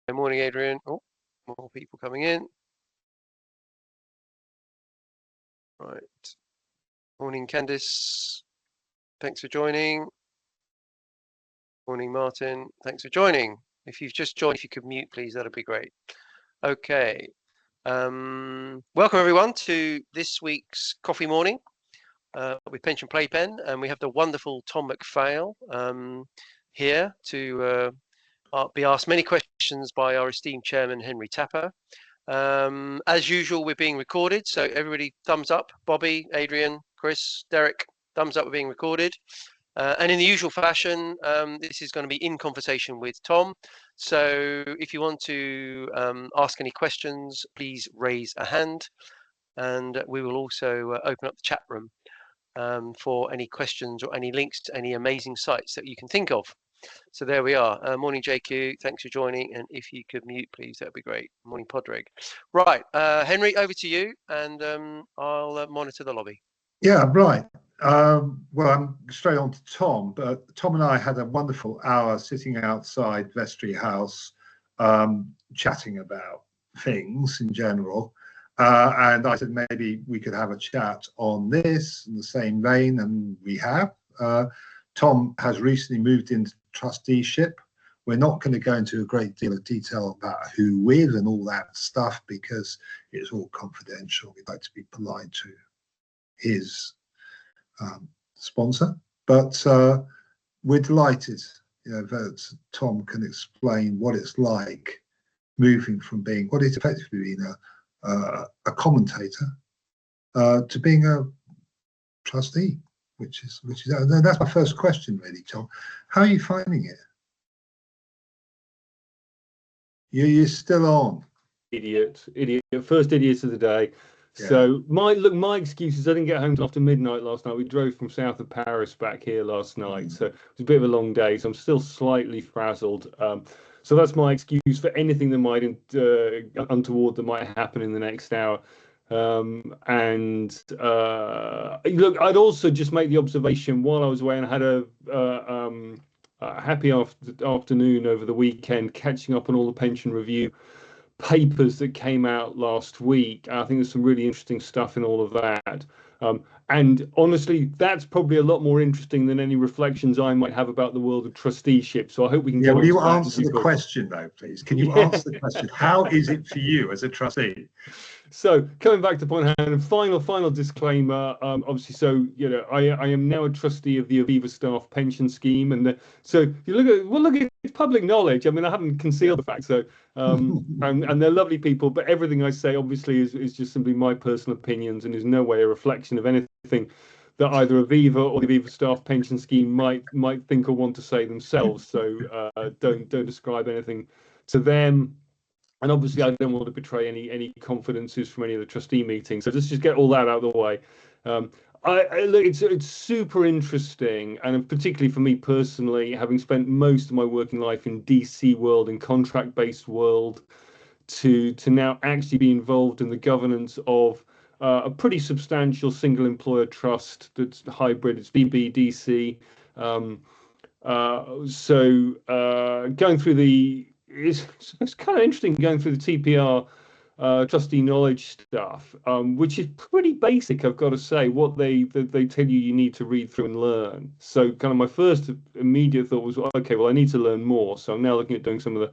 Good morning, Adrian. Oh, more people coming in. Right. Morning, Candice. Thanks for joining. Morning, Martin. Thanks for joining. If you've just joined, if you could mute, please, that'd be great. Okay. Welcome, everyone, to this week's Coffee Morning with Pension Playpen. And we have the wonderful Tom McPhail here to be asked many questions by our esteemed chairman, Henry Tapper. As usual, we're being recorded, so everybody thumbs up. Bobby, Adrian, Chris, Derek, thumbs up, we're being recorded. And in the usual fashion, this is going to be in conversation with Tom. So if you want to ask any questions, please raise a hand. And we will also open up the chat room for any questions or any links to any amazing sites that you can think of. So there we are. Morning, JQ. Thanks for joining. And if you could mute, please, that'd be great. Morning, Podreg. Right, Henry, over to you, and I'll monitor the lobby. Yeah, right. Well, I'm straight on to Tom, but Tom and I had a wonderful hour sitting outside Vestry House, chatting about things in general. And I said maybe we could have a chat on this in the same vein, and we have. Tom has recently moved into trusteeship. We're not going to go into a great deal of detail about who with and all that stuff because it's all confidential. We'd like to be polite to his sponsor, but we're delighted, that Tom can explain what it's like moving from being what is effectively being a commentator to being a trustee, which is that's my first question, really, Tom. How are you finding it? You're still on. Idiot, first idiot of the day. Yeah. So my excuse is I didn't get home till after midnight last night. We drove from south of Paris back here last night, so it was a bit of a long day. So I'm still slightly frazzled. So that's my excuse for anything that might untoward that might happen in the next hour. Look, I'd also just make the observation while I was away, and I had a happy afternoon over the weekend, catching up on all the pension review papers that came out last week. I think there's some really interesting stuff in all of that. And honestly, that's probably a lot more interesting than any reflections I might have about the world of trusteeship. So I hope we can. Yeah, will you answer the question though, please? Can you answer the question? How is it for you as a trustee? So coming back to point hand, final disclaimer. Obviously, so I am now a trustee of the Aviva staff pension scheme, and so you look at it's public knowledge. I mean, I haven't concealed the fact. So and they're lovely people, but everything I say obviously is just simply my personal opinions and is no way a reflection of anything that either Aviva or the Aviva staff pension scheme might think or want to say themselves. So don't ascribe anything to them. And obviously, I don't want to betray any confidences from any of the trustee meetings. So let's just get all that out of the way. It's super interesting, and particularly for me personally, having spent most of my working life in DC world and contract-based world, to now actually be involved in the governance of a pretty substantial single employer trust that's hybrid. It's BBDC. Going through it's kind of interesting going through the TPR trustee knowledge stuff, which is pretty basic, I've got to say, what they tell you need to read through and learn. So kind of my first immediate thought was, okay, well, I need to learn more. So I'm now looking at doing some of the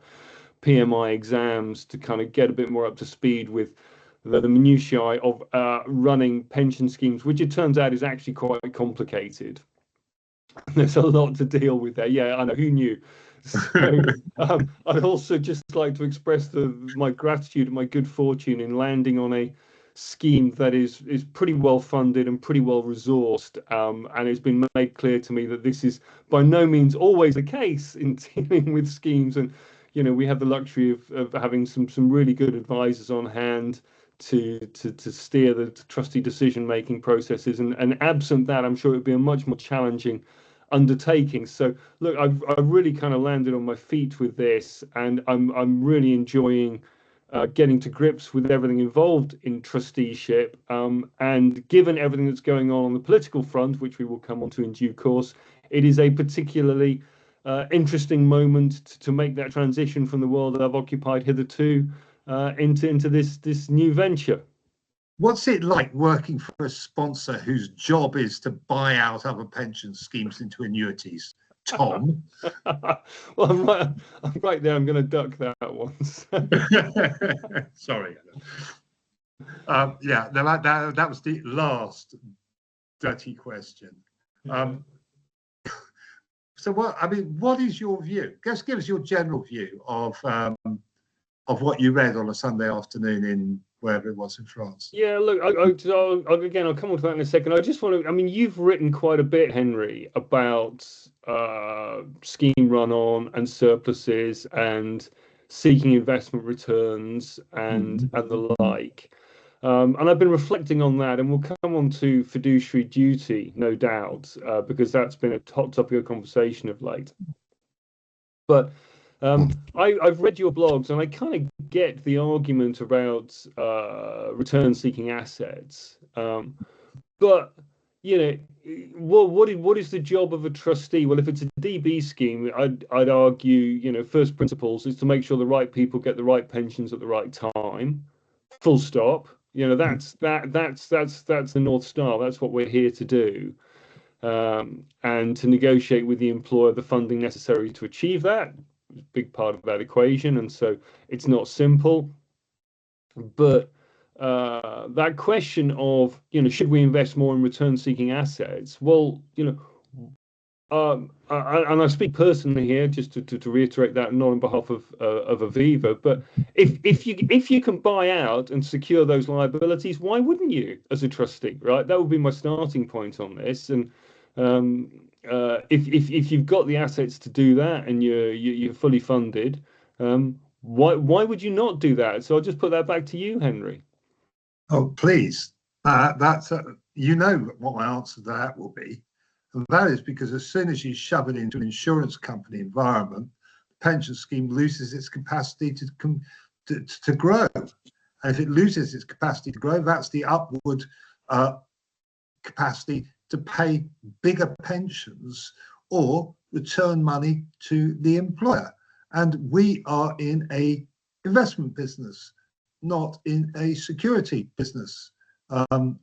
PMI exams to kind of get a bit more up to speed with the minutiae of running pension schemes, which it turns out is actually quite complicated. There's a lot to deal with there. Yeah, I know, who knew? So I'd also just like to express my gratitude and my good fortune in landing on a scheme that is pretty well funded and pretty well resourced, and it's been made clear to me that this is by no means always the case in dealing with schemes. And we have the luxury of having some really good advisors on hand to steer the trustee decision making processes, and absent that, I'm sure it would be a much more challenging undertaking. So look, I've really kind of landed on my feet with this, and I'm really enjoying getting to grips with everything involved in trusteeship, and given everything that's going on the political front, which we will come on to in due course, it is a particularly interesting moment to make that transition from the world that I've occupied hitherto into this new venture. What's it like working for a sponsor whose job is to buy out other pension schemes into annuities? Tom? Well, I'm right there. I'm going to duck that one. Sorry. Yeah, no, that was the last dirty question. So what is your view? Just give us your general view of what you read on a Sunday afternoon in wherever it was in France. Yeah, look, I'll come on to that in a second. I just want to, you've written quite a bit, Henry, about scheme run-on and surpluses and seeking investment returns and the like. And I've been reflecting on that, and we'll come on to fiduciary duty, no doubt, because that's been a hot topic of conversation of late. But I've read your blogs, and I kind of get the argument about return-seeking assets. But what is the job of a trustee? Well, if it's a DB scheme, I'd argue, first principles is to make sure the right people get the right pensions at the right time. Full stop. That's the North Star. That's what we're here to do. And to negotiate with the employer the funding necessary to achieve that. A big part of that equation, and so it's not simple. But that question of should we invest more in return-seeking assets? Well, and I speak personally here, just to reiterate that, not on behalf of Aviva, but if you can buy out and secure those liabilities, why wouldn't you as a trustee, right? That would be my starting point on this. And if you've got the assets to do that and you're fully funded, why would you not do that? So I'll just put that back to you, Henry. Oh, please. That's what my answer to that will be. And that is because as soon as you shove it into an insurance company environment, the pension scheme loses its capacity to grow. And if it loses its capacity to grow, that's the upward capacity to pay bigger pensions or return money to the employer. And we are in a investment business, not in a security business.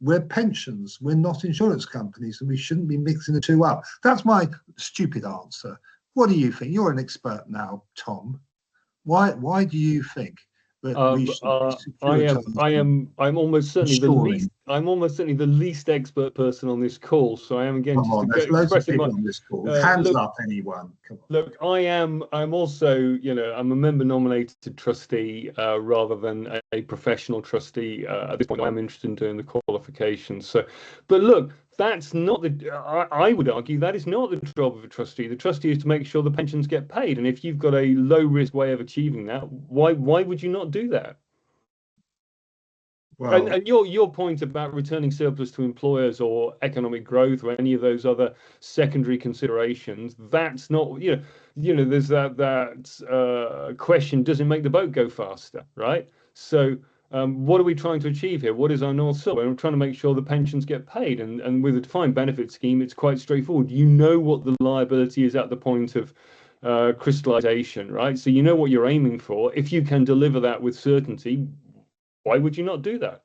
We're pensions, we're not insurance companies, and we shouldn't be mixing the two up. That's my stupid answer. What do you think? You're an expert now, Tom. Why do you think that we should I'm almost certainly the least expert person on this call, so I am again there's loads of people on this call. Hands up, anyone. Come on. Look, I'm also, I'm a member nominated trustee rather than a professional trustee. At this point, I'm interested in doing the qualifications. So, but look, that's not I would argue that is not the job of a trustee. The trustee is to make sure the pensions get paid. And if you've got a low risk way of achieving that, why would you not do that? Well, and your point about returning surplus to employers or economic growth or any of those other secondary considerations, that's not, there's that question, does it make the boat go faster, right? So what are we trying to achieve here? What is our North Star? We're trying to make sure the pensions get paid. And with a defined benefit scheme, it's quite straightforward. You know what the liability is at the point of crystallization, right? So you know what you're aiming for. If you can deliver that with certainty, why would you not do that?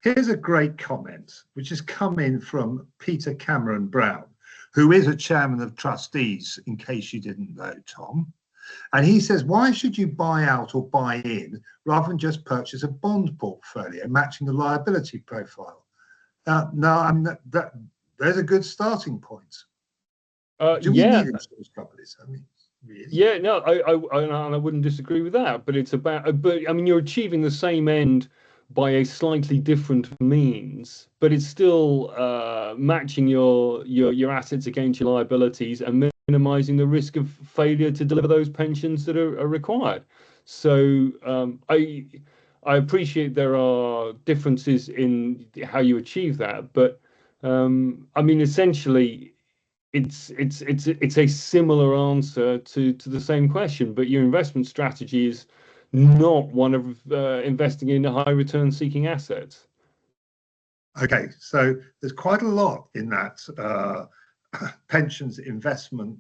Here's a great comment, which has come in from Peter Cameron Brown, who is a chairman of trustees, in case you didn't know, Tom. And he says, why should you buy out or buy in rather than just purchase a bond portfolio matching the liability profile? There's a good starting point. Do we need insurance companies? Really? Yeah, no, I wouldn't disagree with that. But it's about, you're achieving the same end by a slightly different means, but it's still matching your assets against your liabilities and minimizing the risk of failure to deliver those pensions that are required. So I appreciate there are differences in how you achieve that, but essentially it's a similar answer to the same question, but your investment strategy is not one of investing in high return seeking assets. Okay, so there's quite a lot in that pensions investment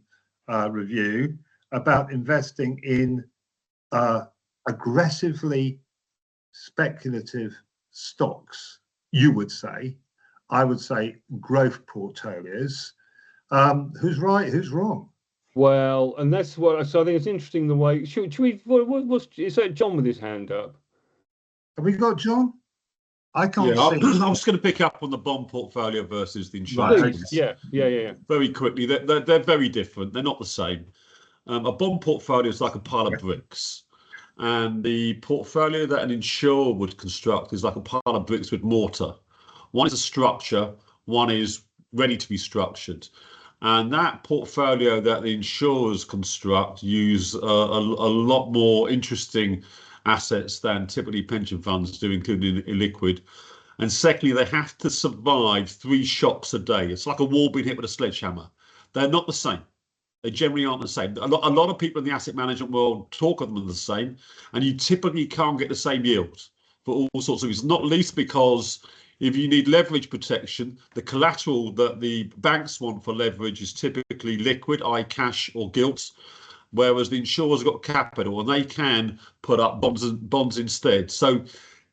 review about investing in aggressively speculative stocks, you would say. I would say growth portfolios. Who's right? Who's wrong? Well, and that's what. So I think it's interesting the way. Should we? Is that John with his hand up? Have we got John? I can't Yeah, see. I was going to pick up on the bond portfolio versus the Right, insurance. okay. Yeah. Very quickly, they're very different. They're not the same. A bond portfolio is like a pile of bricks, and the portfolio that an insurer would construct is like a pile of bricks with mortar. One is a structure, one is ready to be structured. And that portfolio that the insurers construct use a lot more interesting assets than typically pension funds do, including illiquid. And secondly, they have to survive 3 shocks a day. It's like a wall being hit with a sledgehammer. They're not the same. They generally aren't the same. A lot of people in the asset management world talk of them as the same, and you typically can't get the same yield for all sorts of reasons, not least because if you need leverage protection, the collateral that the banks want for leverage is typically liquid, i.e. cash or gilts, whereas the insurers have got capital and they can put up bonds instead. So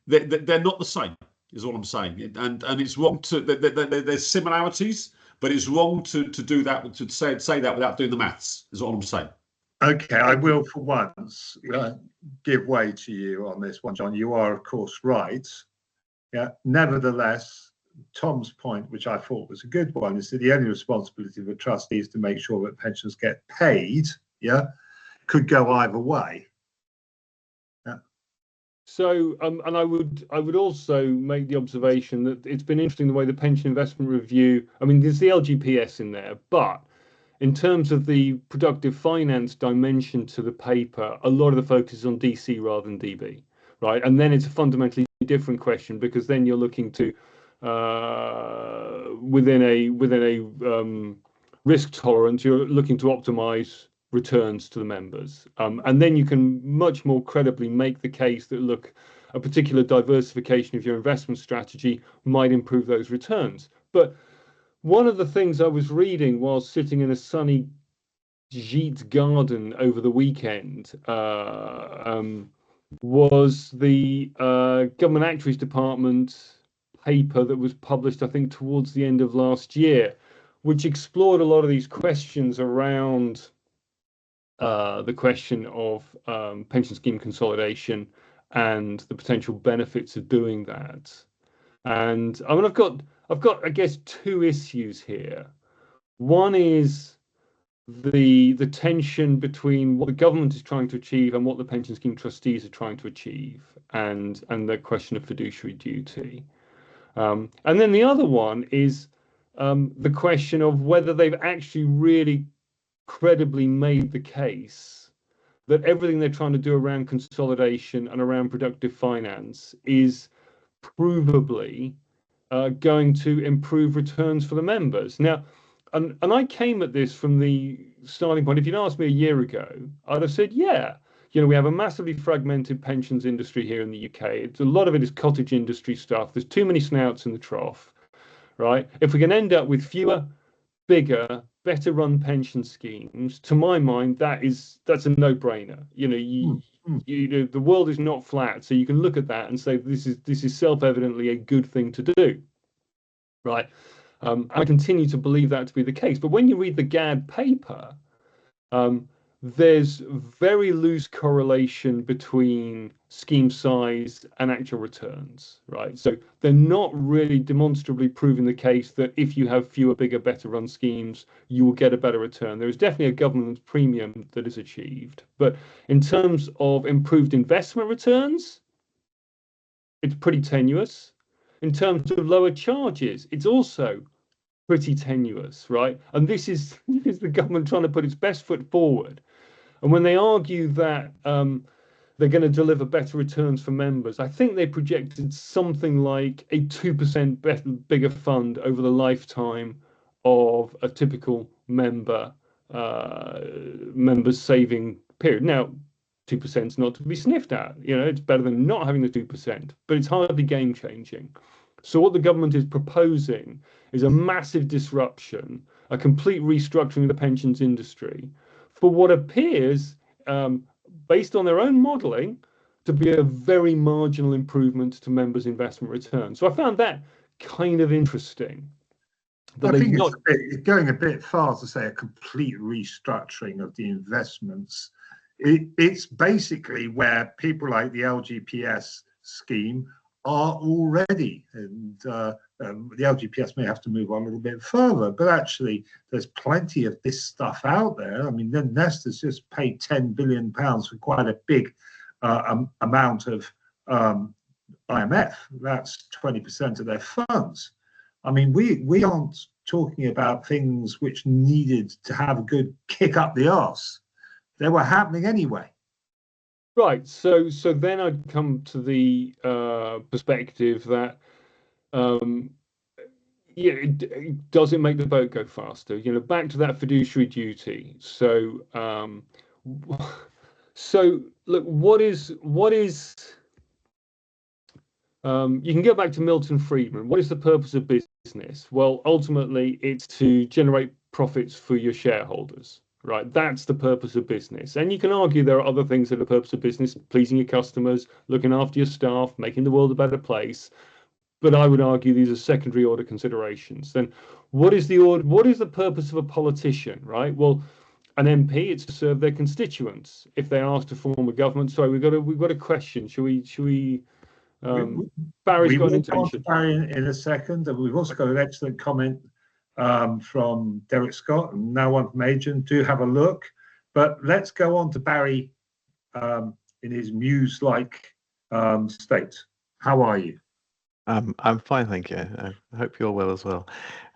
they're not the same, is all I'm saying. And it's wrong to, there's similarities, but it's wrong to do that, to say that without doing the maths, is all I'm saying. Okay, I will for once give way to you on this one, John. You are, of course, right. Yeah. Nevertheless, Tom's point, which I thought was a good one, is that the only responsibility of a trustee is to make sure that pensions get paid. Yeah, could go either way. Yeah. So, and I would also make the observation that it's been interesting the way the Pension Investment Review. I mean, there's the LGPS in there, but in terms of the productive finance dimension to the paper, a lot of the focus is on DC rather than DB, right? And then it's a fundamentally different question because then you're looking to within a risk tolerance, you're looking to optimize returns to the members, and then you can much more credibly make the case that look, a particular diversification of your investment strategy might improve those returns. But one of the things I was reading while sitting in a sunny Gite garden over the weekend was the Government Actuaries Department paper that was published, I think, towards the end of last year, which explored a lot of these questions around the question of pension scheme consolidation and the potential benefits of doing that. And I mean, I've got, I guess, 2 issues here. One is the tension between what the government is trying to achieve and what the pension scheme trustees are trying to achieve, and the question of fiduciary duty. And then the other one is the question of whether they've actually really credibly made the case that everything they're trying to do around consolidation and around productive finance is provably going to improve returns for the members. Now, and I came at this from the starting point. If you'd asked me a year ago, I'd have said, yeah, you know, we have a massively fragmented pensions industry here in the UK. A lot of it is cottage industry stuff. There's too many snouts in the trough, right? If we can end up with fewer, bigger, better run pension schemes, to my mind, that's a no-brainer. You know, the world is not flat, so you can look at that and say this is self-evidently a good thing to do, right? I continue to believe that to be the case. But when you read the GAD paper, there's very loose correlation between scheme size and actual returns, right? So they're not really demonstrably proving the case that if you have fewer, bigger, better run schemes, you will get a better return. There is definitely a government premium that is achieved. But in terms of improved investment returns, it's pretty tenuous. In terms of lower charges, it's also pretty tenuous, right? And this is the government trying to put its best foot forward. And when they argue that they're going to deliver better returns for members, I think they projected something like a 2% bigger fund over the lifetime of a typical member's saving period. Now, 2% is not to be sniffed at. You know, it's better than not having the 2%, but it's hardly game changing. So what the government is proposing is a massive disruption, a complete restructuring of the pensions industry, for what appears, based on their own modelling, to be a very marginal improvement to members' investment returns. So I found that kind of interesting. I think it's going a bit far to say a complete restructuring of the investments. It's basically where people like the LGPS scheme are already, and the LGPS may have to move on a little bit further, but actually there's plenty of this stuff out there. I mean, the Nest has just paid £10 billion for quite a big amount of IMF. That's 20% of their funds. I mean, we aren't talking about things which needed to have a good kick up the arse. They were happening anyway. Right. So then I'd come to the perspective that, does it make the boat go faster? Back to that fiduciary duty. So, look, what is? You can go back to Milton Friedman. What is the purpose of business? Well, ultimately, it's to generate profits for your shareholders, right? That's the purpose of business. And you can argue there are other things that are the purpose of business: pleasing your customers, looking after your staff, making the world a better place. But I would argue these are secondary order considerations. Then, what is the purpose of a politician, right? Well, an MP, it's to serve their constituents. If they're asked to form a government, sorry, we've got a question. Should we? Barry's got an intervention. Barry in a second, and we've also got an excellent comment from Derek Scott and now one from Adrian. Do have a look, but let's go on to Barry in his muse-like state. How are you? I'm fine, thank you. I hope you're well as well.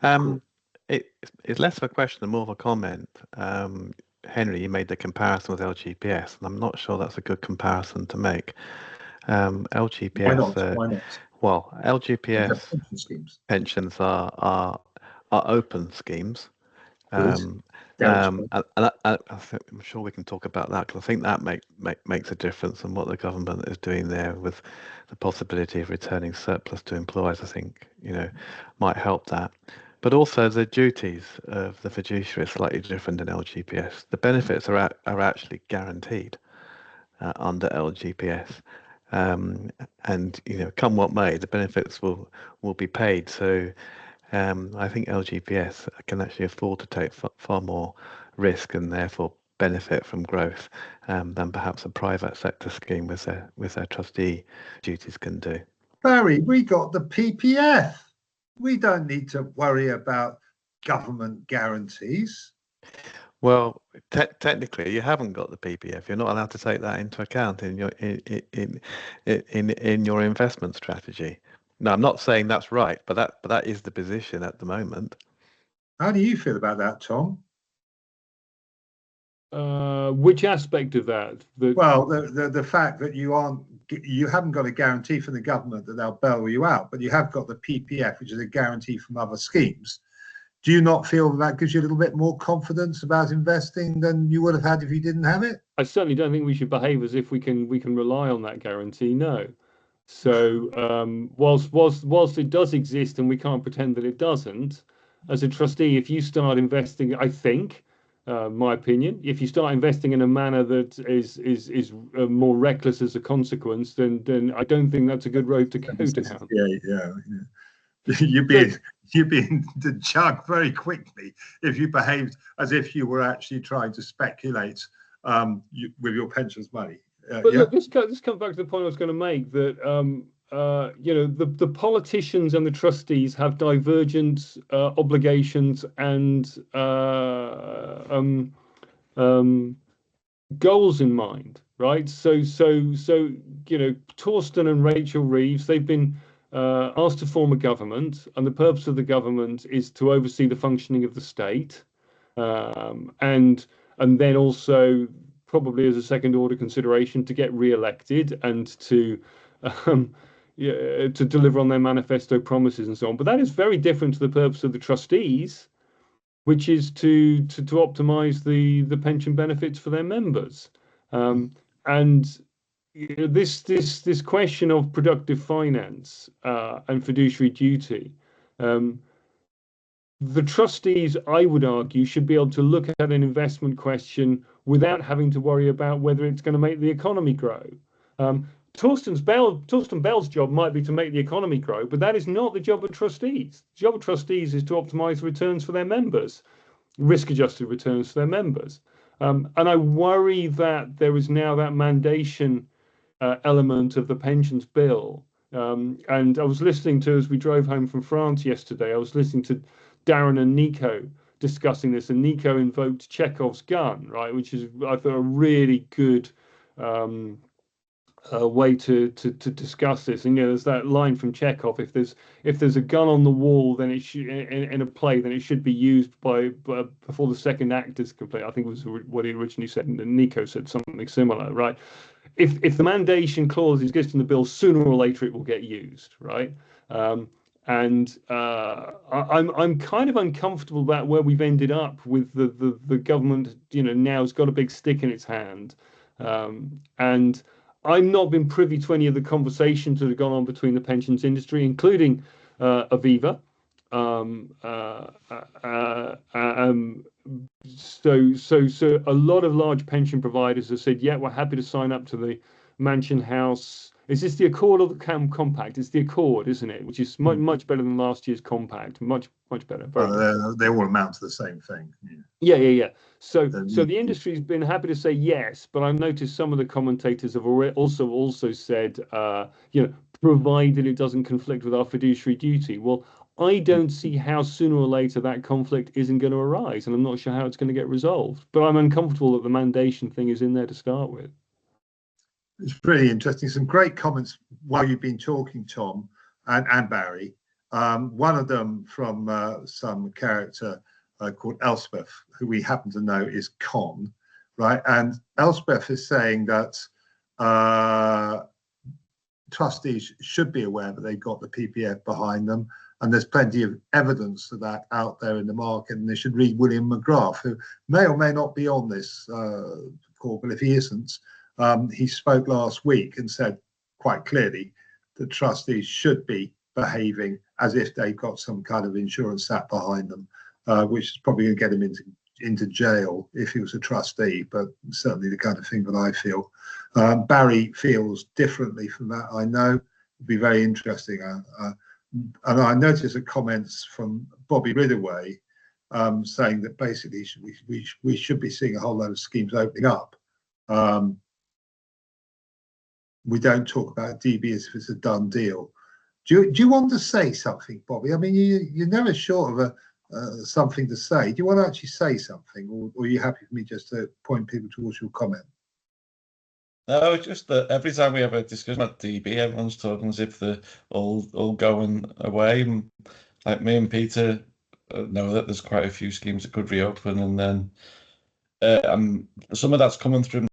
Cool. It's less of a question and more of a comment. Henry, you made the comparison with LGPS, and I'm not sure that's a good comparison to make. LGPS. Why not? Well, LGPS pension schemes. Pensions are open schemes. Good. And I'm sure we can talk about that, because I think that makes a difference in what the government is doing there, with the possibility of returning surplus to employers. I think might help that. But also the duties of the fiduciary are slightly different than LGPS. The benefits are actually guaranteed under LGPS. And come what may, the benefits will be paid. So I think LGPS can actually afford to take far more risk and therefore benefit from growth than perhaps a private sector scheme with their trustee duties can do. Barry, we got the PPF. We don't need to worry about government guarantees. Well, technically, you haven't got the PPF. You're not allowed to take that into account in your investment strategy. No, I'm not saying that's right, but that is the position at the moment. How do you feel about that, Tom? Which aspect of that? Well, the fact that you haven't got a guarantee from the government that they'll bail you out, but you have got the PPF, which is a guarantee from other schemes. Do you not feel that gives you a little bit more confidence about investing than you would have had if you didn't have it? I certainly don't think we should behave as if we can rely on that guarantee. No. So whilst it does exist and we can't pretend that it doesn't, as a trustee, if you start investing, I think, my opinion, if you start investing in a manner that is more reckless as a consequence, then I don't think that's a good road to go down. Yeah. You'd be in the jug very quickly if you behaved as if you were actually trying to speculate with your pensions money. But look, this comes back to the point I was going to make, that the politicians and the trustees have divergent obligations and goals in mind, right? So Torsten and Rachel Reeves, they've been asked to form a government, and the purpose of the government is to oversee the functioning of the state, and then also, probably as a second order consideration, to get re-elected and to deliver on their manifesto promises and so on. But that is very different to the purpose of the trustees, which is to optimize the pension benefits for their members. And this question of productive finance and fiduciary duty, the trustees, I would argue, should be able to look at an investment question without having to worry about whether it's going to make the economy grow. Torsten Bell's job might be to make the economy grow, but that is not the job of trustees. The job of trustees is to optimize returns for their members, risk-adjusted returns for their members. And I worry that there is now that mandation element of the pensions bill. And I was listening to, as we drove home from France yesterday, I was listening to Darren and Nico discussing this, and Nico invoked Chekhov's gun, right, which is, I thought, a really good way to discuss this. And there's that line from Chekhov: if there's a gun on the wall, then it should in a play, then it should be used before the second act is complete. I think was what he originally said, and Nico said something similar, right? If the mandation clause exists in the bill, sooner or later it will get used, right? I'm kind of uncomfortable about where we've ended up with the government. Now has got a big stick in its hand, and I've not been privy to any of the conversations that have gone on between the pensions industry, including Aviva. So a lot of large pension providers have said, yeah, we're happy to sign up to the Mansion House. Is this the Accord or the Compact? It's the Accord, isn't it? Which is much better than last year's Compact. Much better. They all amount to the same thing. Yeah. So the industry's been happy to say yes, but I've noticed some of the commentators have also said, provided it doesn't conflict with our fiduciary duty. Well, I don't see how sooner or later that conflict isn't going to arise, and I'm not sure how it's going to get resolved. But I'm uncomfortable that the mandation thing is in there to start with. It's really interesting. Some great comments while you've been talking, Tom and Barry. One of them from some character called Elspeth, who we happen to know is Con, right? And Elspeth is saying that trustees should be aware that they've got the PPF behind them, and there's plenty of evidence of that out there in the market, and they should read William McGrath, who may or may not be on this call, but if he isn't, he spoke last week and said quite clearly that trustees should be behaving as if they've got some kind of insurance sat behind them, which is probably going to get him into jail if he was a trustee, but certainly the kind of thing that I feel. Barry feels differently from that, I know. It'd be very interesting. And I noticed a comments from Bobby Ridaway saying that basically we should be seeing a whole load of schemes opening up. We don't talk about DB as if it's a done deal. Do you want to say something, Bobby? I mean, you're never short of something to say. Do you want to actually say something, or are you happy for me just to point people towards your comment? No, it's just that every time we have a discussion about DB, everyone's talking as if they're all going away. And like me and Peter know that there's quite a few schemes that could reopen, and then some of that's coming through.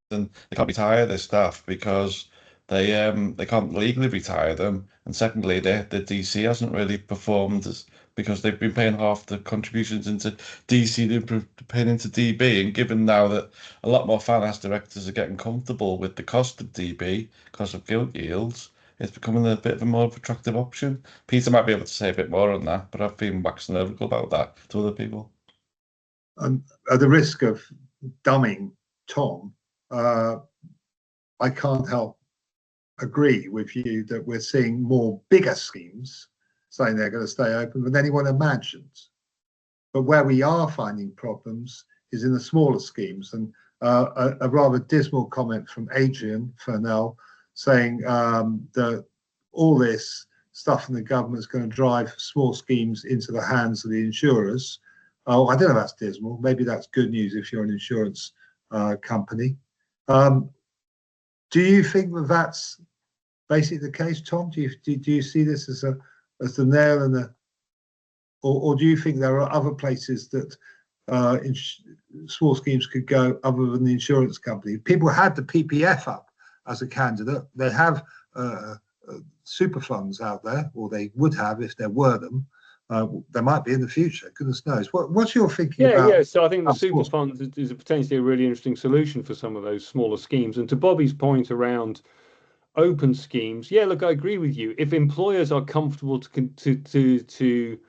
And they can't retire their staff because they can't legally retire them, and secondly, the DC hasn't really performed because they've been paying half the contributions into DC they're paying into DB, and given now that a lot more finance directors are getting comfortable with the cost of DB because of gilt yields, it's becoming a bit of a more attractive option. Peter might be able to say a bit more on that, but I've been waxing lyrical about that to other people. At the risk of dumbing Tom, I can't help agree with you that we're seeing more bigger schemes saying they're going to stay open than anyone imagined. But where we are finding problems is in the smaller schemes. And a rather dismal comment from Adrian Fernell saying that all this stuff from the government is going to drive small schemes into the hands of the insurers. Oh, I don't know if that's dismal. Maybe that's good news if you're an insurance company. Do you think that that's basically the case, Tom? Do you see this as the nail in the, or do you think there are other places that small schemes could go other than the insurance company? People had the PPF up as a candidate. They have super funds out there, or they would have if there were them. There might be in the future. Goodness knows. What's your thinking about? Yeah. So I think the super funds is potentially a really interesting solution for some of those smaller schemes. And to Bobby's point around open schemes, yeah, look, I agree with you. If employers are comfortable to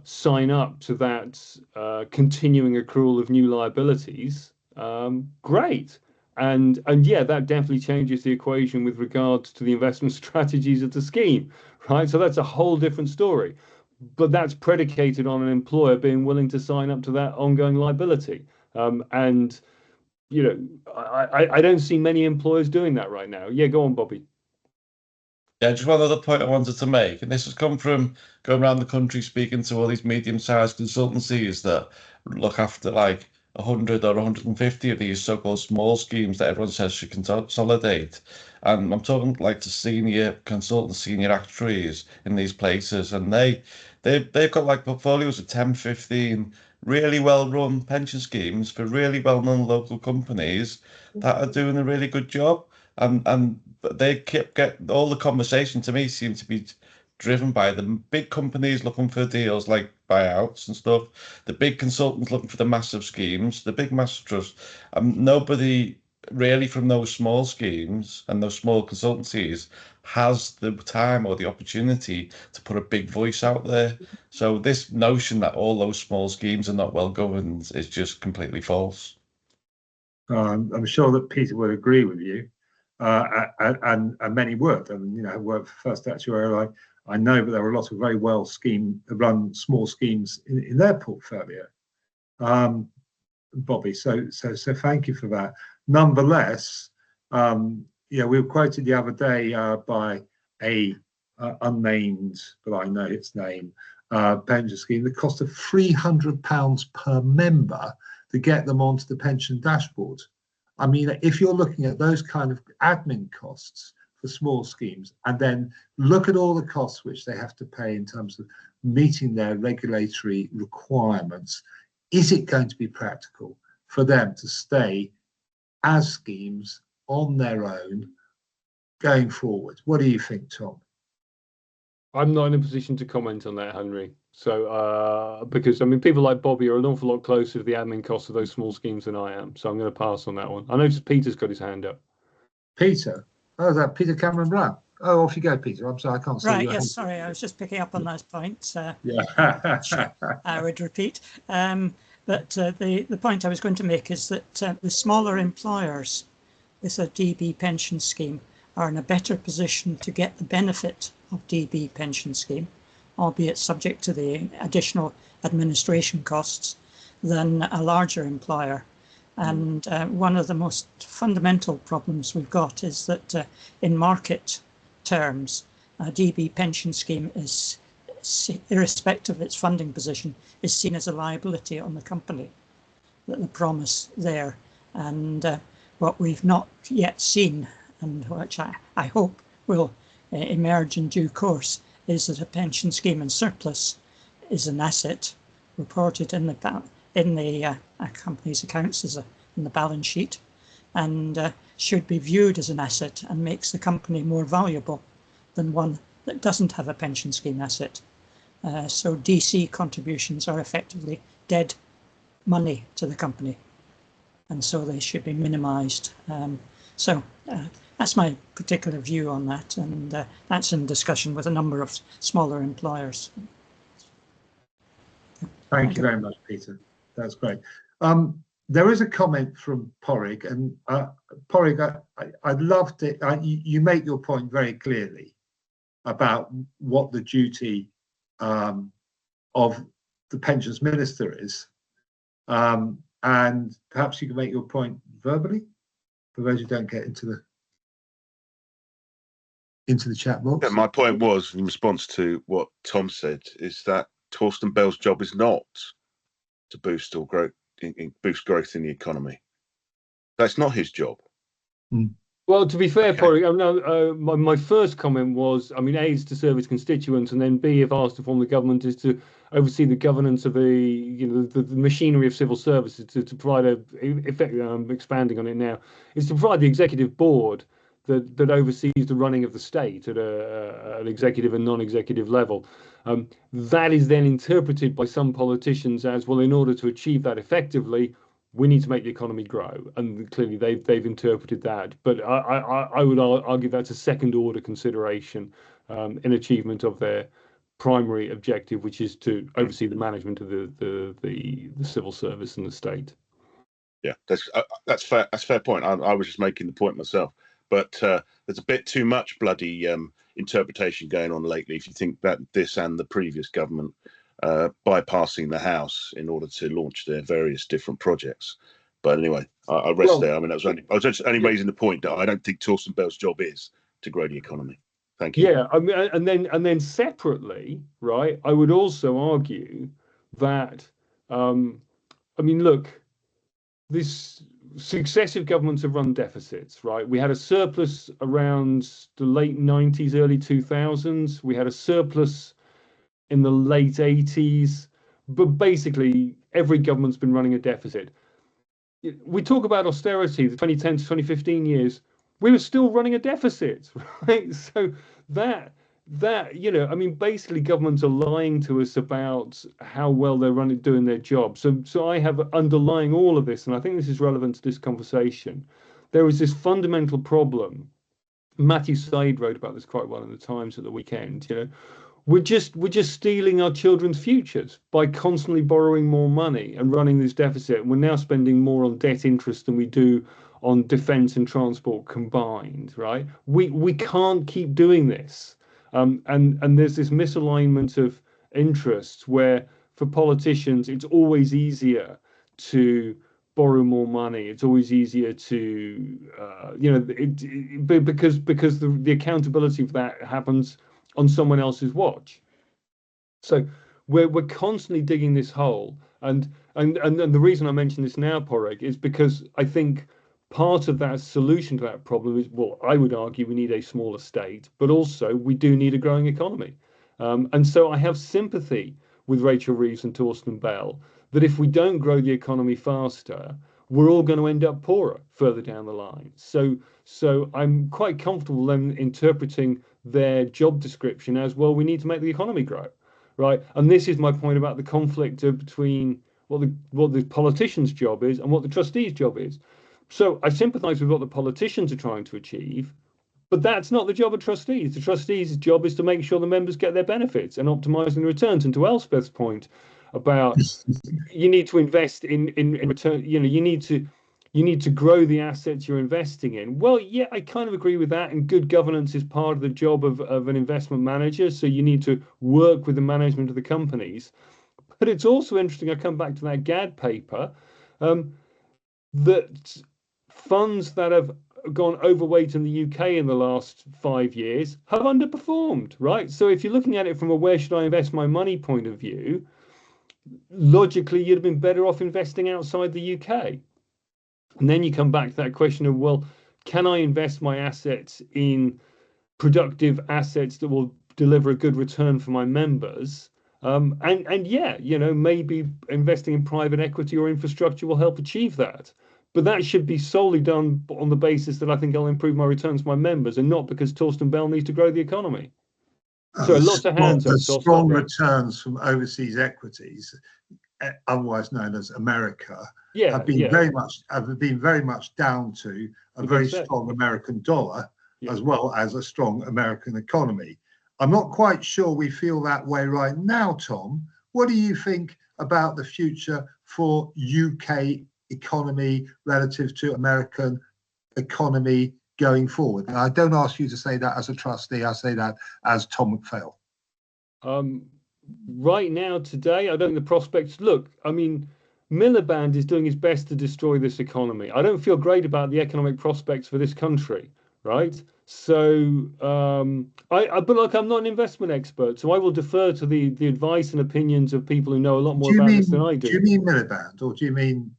sign up to that continuing accrual of new liabilities, great. And yeah, that definitely changes the equation with regards to the investment strategies of the scheme, right? So that's a whole different story. But that's predicated on an employer being willing to sign up to that ongoing liability. And you know, I don't see many employers doing that right now. Yeah, go on, Bobby. Yeah, just one other point I wanted to make, and this has come from going around the country speaking to all these medium-sized consultancies that look after like 100 or 150 of these so-called small schemes that everyone says should consolidate. And I'm talking like to senior consultants, senior actuaries in these places, and they've got like portfolios of 10, 15 really well-run pension schemes for really well-known local companies that are doing a really good job. And they kept get all the conversation to me seemed to be driven by the big companies looking for deals like buyouts and stuff, the big consultants looking for the massive schemes, the big massive trusts. Nobody really from those small schemes and those small consultancies has the time or the opportunity to put a big voice out there. So this notion that all those small schemes are not well governed is just completely false. I'm sure that Peter would agree with you, and many would. I mean, you know, I worked for First Actuarial. I know, but there are a lot of very well run small schemes in their portfolio, Bobby. So thank you for that. Nonetheless, we were quoted the other day by a unnamed, but I know its name, pension scheme. The cost of £300 per member to get them onto the pension dashboard. I mean, if you're looking at those kind of admin costs for small schemes, and then look at all the costs which they have to pay in terms of meeting their regulatory requirements, is it going to be practical for them to stay as schemes on their own going forward? What do you think, Tom? I'm not in a position to comment on that, Henry. So, because I mean, people like Bobby are an awful lot closer to the admin costs of those small schemes than I am. So I'm going to pass on that one. I noticed Peter's got his hand up. Peter? Oh, is that Peter Cameron Brown? Oh, off you go, Peter. I'm sorry, I can't see Right, your hand. yes, sorry, I was just picking up on those points. Yeah. I would repeat. But the point I was going to make is that the smaller employers with a DB pension scheme are in a better position to get the benefit of DB pension scheme, albeit subject to the additional administration costs, than a larger employer. And one of the most fundamental problems we've got is that in market terms, a DB pension scheme is, irrespective of its funding position, is seen as a liability on the company, that the promise there. And what we've not yet seen, and which I hope will emerge in due course, is that a pension scheme in surplus is an asset reported in the company's accounts as in the balance sheet, and should be viewed as an asset and makes the company more valuable than one that doesn't have a pension scheme asset. So DC contributions are effectively dead money to the company, and so they should be minimised. So that's my particular view on that, and that's in discussion with a number of smaller employers. Thank you very much, Peter. That's great. There is a comment from Porrig, and Porrig, I'd love to. You make your point very clearly about what the duty of the pensions minister is, and perhaps you can make your point verbally for those who don't get into the chat box. Yeah, my point was in response to what Tom said is that Torsten Bell's job is not to boost or boost growth in the economy. That's not his job. Well, to be fair, Okay. Porrig, my first comment was, I mean, A, is to serve its constituents, and then B, if asked to form the government, is to oversee the governance of the machinery of civil services, to provide expanding on it now, is to provide the executive board that oversees the running of the state at an executive and non-executive level. That is then interpreted by some politicians as, well, in order to achieve that effectively, we need to make the economy grow, and clearly they've interpreted that. But I would argue that's a second order consideration in achievement of their primary objective, which is to oversee the management of the civil service and the state. Yeah, that's fair. That's a fair point. I was just making the point myself, but there's a bit too much bloody interpretation going on lately. If you think that this and the previous government bypassing the House in order to launch their various different projects. But anyway, I rest there. I mean, I was just only raising the point that I don't think Torsten Bell's job is to grow the economy. Thank you. Yeah, I mean, and then separately, right? I would also argue that, I mean, look, this successive governments have run deficits, right? We had a surplus around the late 90s, early 2000s. We had a surplus in the late 80s, but basically every government's been running a deficit. We talk about austerity, the 2010 to 2015 years, we were still running a deficit, right? So that you know, I mean, basically governments are lying to us about how well they're doing their job. So I have underlying all of this, and I think this is relevant to this conversation. There is this fundamental problem. Matthew Said wrote about this quite well in the Times at the weekend. You know, we're just stealing our children's futures by constantly borrowing more money and running this deficit. And we're now spending more on debt interest than we do on defence and transport combined, right? We can't keep doing this. And there's this misalignment of interests where for politicians, it's always easier to borrow more money. It's always easier to, you know, because the accountability for that happens on someone else's watch. So we're constantly digging this hole. And the reason I mention this now, Poreg, is because I think part of that solution to that problem is, well, I would argue we need a smaller state, but also we do need a growing economy. And so I have sympathy with Rachel Reeves and Torsten Bell that if we don't grow the economy faster, we're all going to end up poorer further down the line. So I'm quite comfortable then interpreting their job description as, well, we need to make the economy grow, right? And this is my point about the conflict between what the politician's job is and what the trustee's job is. So I sympathise with what the politicians are trying to achieve, but that's not the job of trustees. The trustees' job is to make sure the members get their benefits and optimising the returns. And to Elspeth's point about you need to invest in return, you know, you need to grow the assets you're investing in. Well, yeah, I kind of agree with that. And good governance is part of the job of an investment manager. So you need to work with the management of the companies. But it's also interesting, I come back to that GAD paper, that funds that have gone overweight in the UK in the last 5 years have underperformed, right? So if you're looking at it from a where should I invest my money point of view, logically you'd have been better off investing outside the UK. And then you come back to that question of, well, can I invest my assets in productive assets that will deliver a good return for my members? And yeah, you know, maybe investing in private equity or infrastructure will help achieve that. But that should be solely done on the basis that I think I'll improve my returns to my members and not because Torsten Bell needs to grow the economy. So lots of hands up. The strong returns from overseas equities, otherwise known as America, have been very much down to a very strong American dollar, as well as a strong American economy. I'm not quite sure we feel that way right now, Tom. What do you think about the future for UK economy relative to American economy going forward? And I don't ask you to say that as a trustee, I say that as Tom McPhail. Right now, today, I don't think the prospects look, I mean, Miliband is doing his best to destroy this economy. I don't feel great about the economic prospects for this country, right? So, but look, I'm not an investment expert, so I will defer to the advice and opinions of people who know a lot more about this than I do. Do you mean Miliband, or do you mean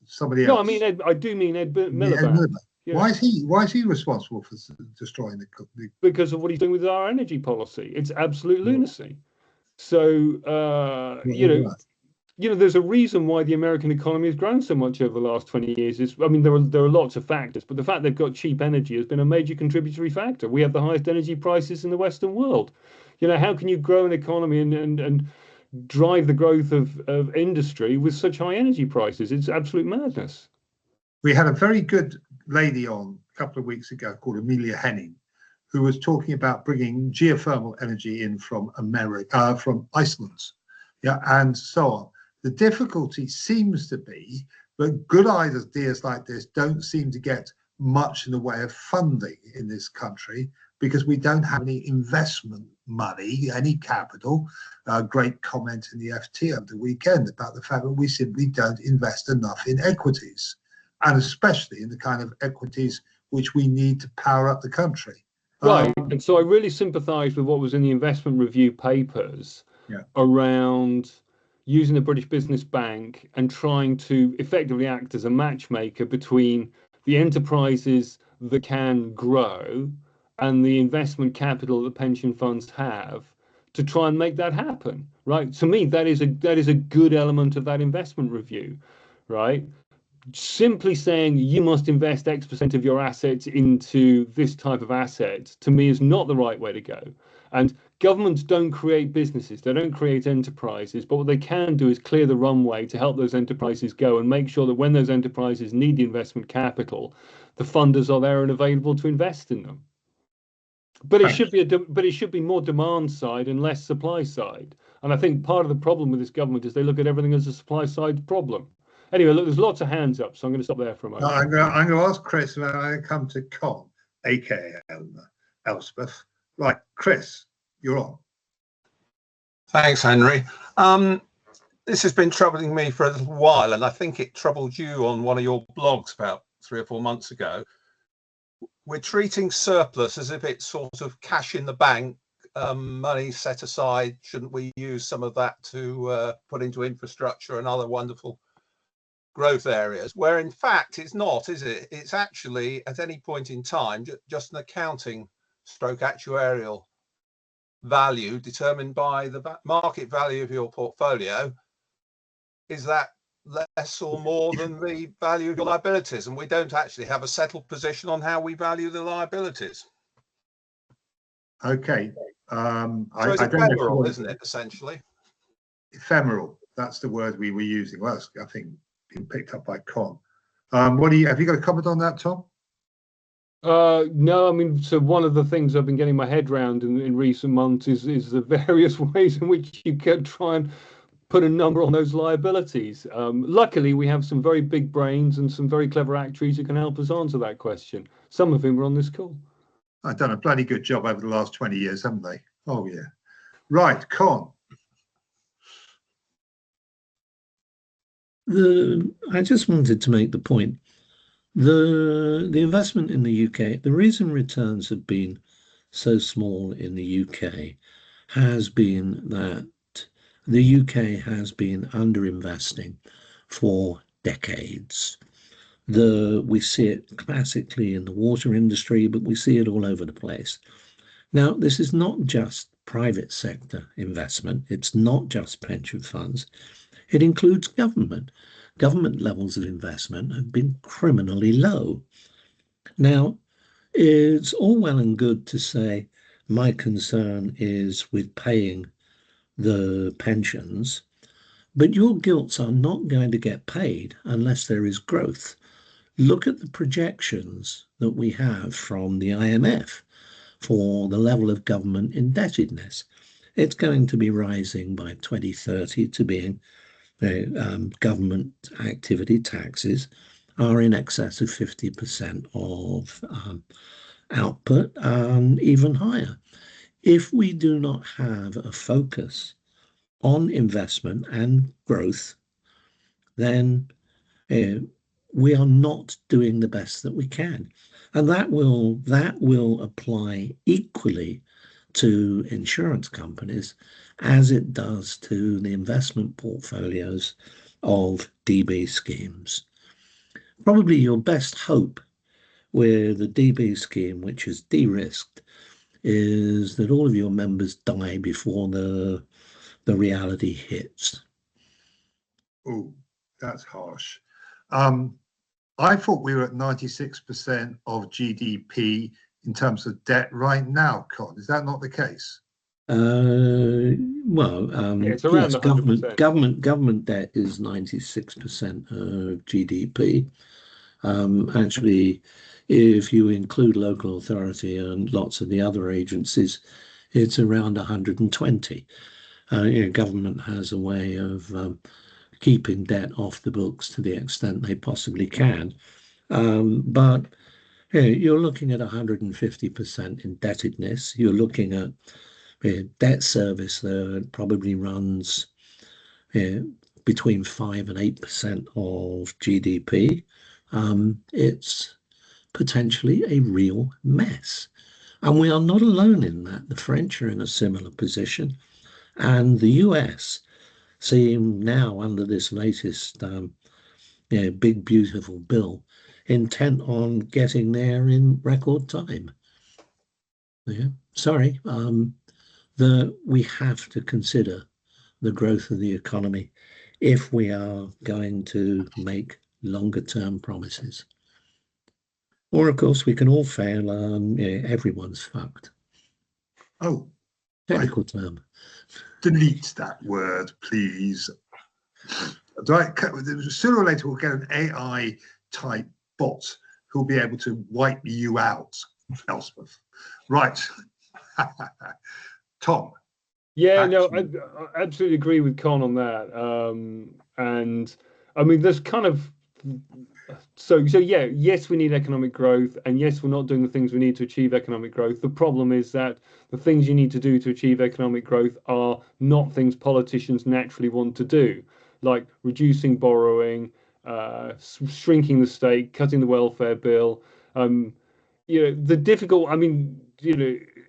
somebody else? No, I mean I do mean Ed Miliband. Yeah. Why is he responsible for destroying the? Because of what he's doing with our energy policy. It's absolute lunacy. So you know, there's a reason why the American economy has grown so much over the last 20 years. I mean, there are lots of factors, but the fact they've got cheap energy has been a major contributory factor. We have the highest energy prices in the Western world. You know, how can you grow an economy and drive the growth of industry with such high energy prices? It's absolute madness. We had a very good lady on a couple of weeks ago called Amelia Henning, who was talking about bringing geothermal energy in from America, from Iceland, yeah, and so on. The difficulty seems to be that good ideas like this don't seem to get much in the way of funding in this country because we don't have any investment money, any capital. Great comment in the FT over the weekend about the fact that we simply don't invest enough in equities, and especially in the kind of equities which we need to power up the country. Right, and so I really sympathise with what was in the investment review papers around using the British Business Bank and trying to effectively act as a matchmaker between the enterprises that can grow and the investment capital that pension funds have to try and make that happen. Right. To me, that is a good element of that investment review. Right. Simply saying you must invest X% of your assets into this type of asset, to me, is not the right way to go. And governments don't create businesses, they don't create enterprises, but what they can do is clear the runway to help those enterprises go and make sure that when those enterprises need the investment capital, the funders are there and available to invest in them. But it should be more demand side and less supply side. And I think part of the problem with this government is they look at everything as a supply side problem. Anyway, look, there's lots of hands up, so I'm going to stop there for a moment. I'm going to ask Chris when I come to Con, aka Elspeth. Right, Chris, you're on. Thanks, Henry. This has been troubling me for a little while, and I think it troubled you on one of your blogs about 3 or 4 months ago. We're treating surplus as if it's sort of cash in the bank, money set aside. Shouldn't we use some of that to put into infrastructure and other wonderful growth areas? Where in fact it's not, is it? It's actually at any point in time just an accounting stroke actuarial value determined by the market value of your portfolio. Is that less or more than the value of your liabilities? And we don't actually have a settled position on how we value the liabilities. Okay. So it's ephemeral, isn't it, essentially? Ephemeral. That's the word we were using. Well, that's, I think, been picked up by Con. Have you got a comment on that, Tom? No, I mean, so one of the things I've been getting my head around in recent months is the various ways in which you can try and put a number on those liabilities. Luckily, we have some very big brains and some very clever actuaries who can help us answer that question. Some of whom are on this call. I've done a bloody good job over the last 20 years, haven't they? Oh, yeah. Right, Con. I just wanted to make the point. The investment in the UK, the reason returns have been so small in the UK has been that the UK has been underinvesting for decades. We see it classically in the water industry, but we see it all over the place. Now, this is not just private sector investment. It's not just pension funds. It includes government. Government levels of investment have been criminally low. Now, it's all well and good to say my concern is with paying the pensions, but your gilts are not going to get paid unless there is growth. Look at the projections that we have from the IMF for the level of government indebtedness. It's going to be rising by 2030 to being government activity taxes are in excess of 50% of output, even higher. If we do not have a focus on investment and growth, then we are not doing the best that we can. And that will apply equally to insurance companies as it does to the investment portfolios of DB schemes. Probably your best hope with a DB scheme, which is de-risked, is that all of your members die before the reality hits. Oh, that's harsh. I thought we were at 96% of GDP in terms of debt right now, Con. Is that not the case? It's around yes, 100%. government debt is 96% of GDP. Actually, if you include local authority and lots of the other agencies, it's around 120. Government has a way of keeping debt off the books to the extent they possibly can. But you're looking at 150% indebtedness. You're looking at debt service that probably runs between 5 and 8% of GDP. It's potentially a real mess. And we are not alone in that. The French are in a similar position. And the US seem now, under this latest big, beautiful bill, intent on getting there in record time. Yeah, sorry. We have to consider the growth of the economy if we are going to make longer term promises. Or, of course, we can all fail and everyone's fucked. Oh, technical term. Delete that word, please. Sooner or later, we'll get an AI type bot who'll be able to wipe you out, Elspeth. Right. Tom. Yeah, no, I absolutely agree with Con on that. And I mean, there's kind of so yeah, yes, we need economic growth, and yes, we're not doing the things we need to achieve economic growth. The problem is that the things you need to do to achieve economic growth are not things politicians naturally want to do, like reducing borrowing, shrinking the state, cutting the welfare bill. The difficult, I mean,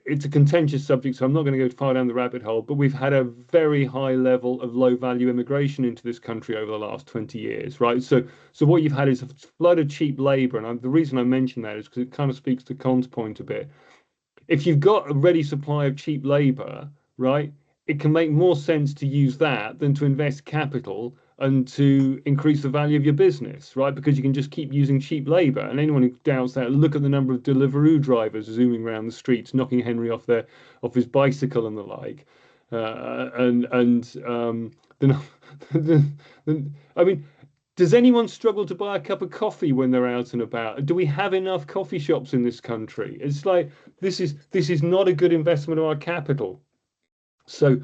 it's a contentious subject, so I'm not going to go far down the rabbit hole, but we've had a very high level of low value immigration into this country over the last 20 years, right? So what you've had is a flood of cheap labor. And the reason I mention that is because it kind of speaks to Con's point a bit. If you've got a ready supply of cheap labor, right, it can make more sense to use that than to invest capital and to increase the value of your business, right? Because you can just keep using cheap labor. And anyone who doubts that, look at the number of Deliveroo drivers zooming around the streets, knocking Henry off his bicycle and the like. I mean, does anyone struggle to buy a cup of coffee when they're out and about? Do we have enough coffee shops in this country? It's like this is not a good investment of our capital. So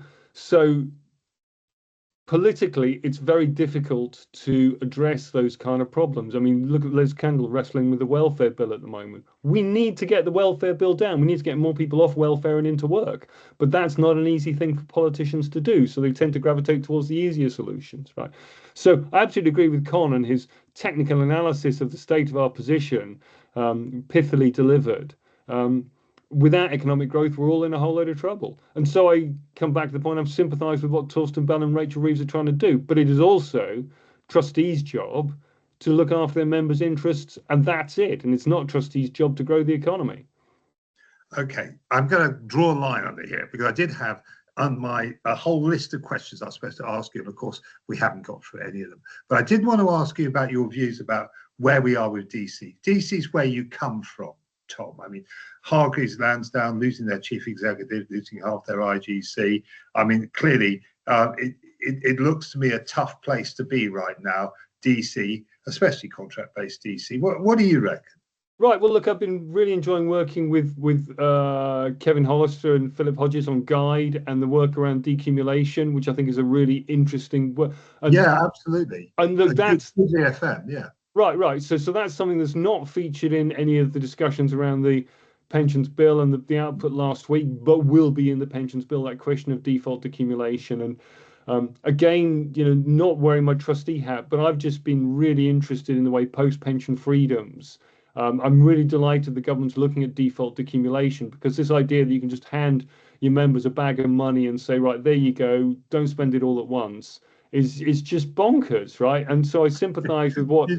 politically, it's very difficult to address those kind of problems. I mean, look at Liz Kendall wrestling with the welfare bill at the moment. We need to get the welfare bill down. We need to get more people off welfare and into work. But that's not an easy thing for politicians to do. So they tend to gravitate towards the easier solutions, right? So I absolutely agree with Con and his technical analysis of the state of our position, pithily delivered. Without economic growth, we're all in a whole load of trouble. And so I come back to the point, I've sympathised with what Torsten Bell and Rachel Reeves are trying to do, but it is also trustees' job to look after their members' interests, and that's it. And it's not trustees' job to grow the economy. Okay, I'm going to draw a line under here because I did have on a whole list of questions I was supposed to ask you, and of course we haven't got through any of them. But I did want to ask you about your views about where we are with DC. DC is where you come from, Tom. I mean, Hargreaves Lansdowne losing their chief executive, losing half their IGC. I mean, clearly, it looks to me a tough place to be right now, DC, especially contract-based DC. What do you reckon? Right. Well, look, I've been really enjoying working with Kevin Hollister and Philip Hodges on Guide and the work around decumulation, which I think is a really interesting work. Yeah, absolutely. And look, that's GFM, yeah. Right. So that's something that's not featured in any of the discussions around the pensions bill and the output last week, but will be in the pensions bill, that question of default accumulation. And again, not wearing my trustee hat, but I've just been really interested in the way post-pension freedoms. I'm really delighted the government's looking at default accumulation, because this idea that you can just hand your members a bag of money and say, right, there you go, don't spend it all at once, is just bonkers, right? And so I sympathise with what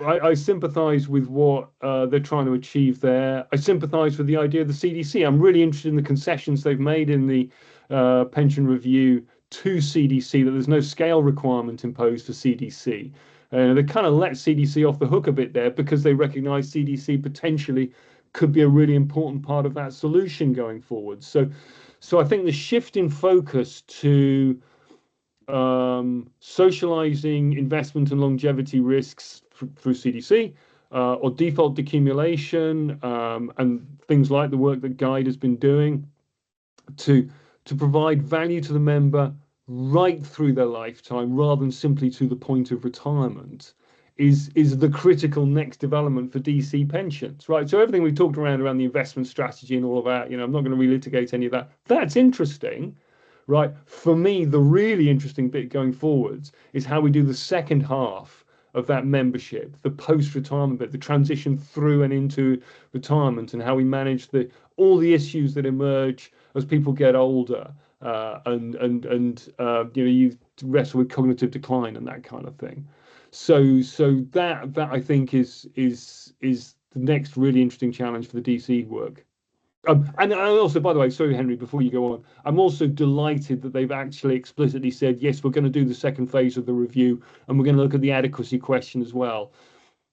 I sympathise with what they're trying to achieve there. I sympathise with the idea of the CDC. I'm really interested in the concessions they've made in the pension review to CDC, that there's no scale requirement imposed for CDC. They kind of let CDC off the hook a bit there because they recognise CDC potentially could be a really important part of that solution going forward. So I think the shift in focus to socializing investment and longevity risks through CDC, or default decumulation, and things like the work that Guide has been doing to provide value to the member right through their lifetime, rather than simply to the point of retirement, is the critical next development for DC pensions, right? So everything we talked around the investment strategy and all of that, I'm not going to relitigate any of that. That's interesting, right? For me, the really interesting bit going forwards is how we do the second half of that membership, the post-retirement bit, the transition through and into retirement, and how we manage all the issues that emerge as people get older, and you wrestle with cognitive decline and that kind of thing. So that I think is the next really interesting challenge for the DC work. And also, by the way, sorry, Henry, before you go on, I'm also delighted that they've actually explicitly said, yes, we're going to do the second phase of the review, and we're going to look at the adequacy question as well,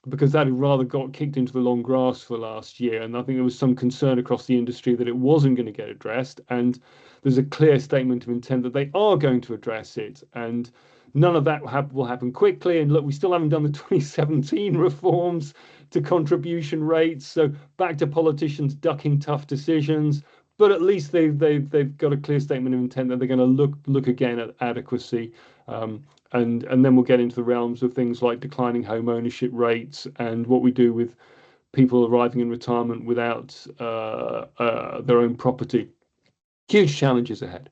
because that had rather got kicked into the long grass for last year. And I think there was some concern across the industry that it wasn't going to get addressed. And there's a clear statement of intent that they are going to address it. And none of that will happen quickly. And look, we still haven't done the 2017 reforms to contribution rates. So back to politicians ducking tough decisions. But at least they've got a clear statement of intent that they're going to look again at adequacy. And then we'll get into the realms of things like declining home ownership rates and what we do with people arriving in retirement without their own property. Huge challenges ahead.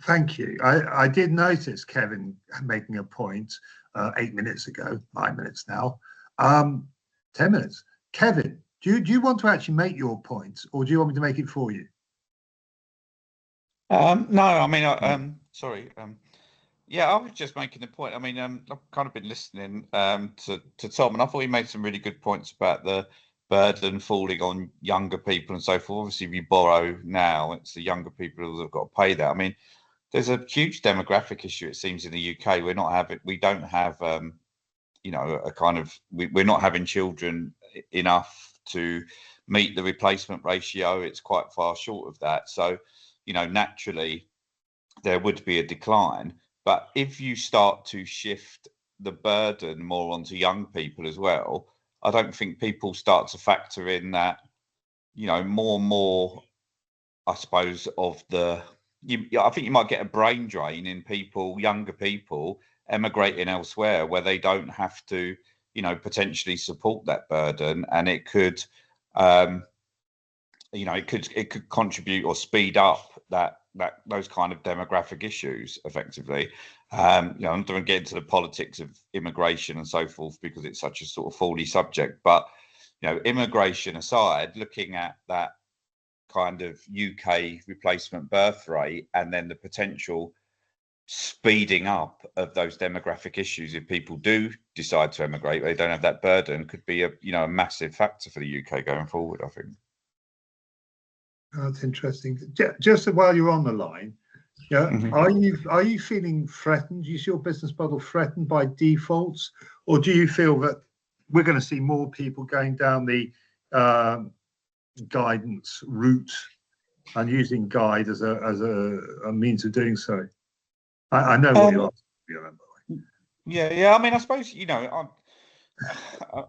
Thank you. I did notice Kevin making a point 8 minutes ago, 9 minutes now, 10 minutes. Kevin, do you want to actually make your point, or do you want me to make it for you? No, I mean, sorry. Yeah, I was just making a point. I mean, I've kind of been listening to Tom, and I thought he made some really good points about the burden falling on younger people and so forth. Obviously, if you borrow now, it's the younger people who have got to pay that. I mean, there's a huge demographic issue, it seems, in the UK. We don't have, we're not having children enough to meet the replacement ratio. It's quite far short of that. So, naturally, there would be a decline. But if you start to shift the burden more onto young people as well, I don't think people start to factor in that, more and more, I suppose, of I think you might get a brain drain in younger people emigrating elsewhere where they don't have to, potentially support that burden. And it could, it could contribute or speed up those kind of demographic issues effectively. I'm not going to get into the politics of immigration and so forth because it's such a sort of thorny subject. But immigration aside, looking at that kind of UK replacement birth rate and then the potential speeding up of those demographic issues if people do decide to emigrate, they don't have that burden, could be a massive factor for the UK going forward, I think. That's interesting. Just while you're on the line, are you feeling threatened? Is your business model threatened by defaults, or do you feel that we're going to see more people going down the guidance route and using Guide as a means of doing so? I know what you're asking. Yeah. I mean, I suppose I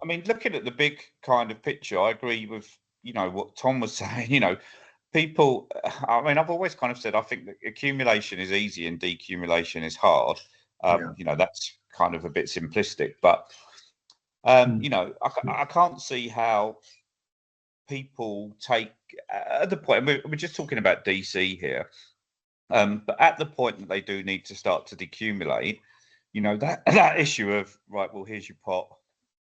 mean, looking at the big kind of picture, I agree with what Tom was saying. People, I mean, I've always kind of said I think that accumulation is easy and decumulation is hard. That's kind of a bit simplistic, but I can't see how people take at the point. We're just talking about DC here, but at the point that they do need to start to decumulate, that issue of right, well, here's your pot,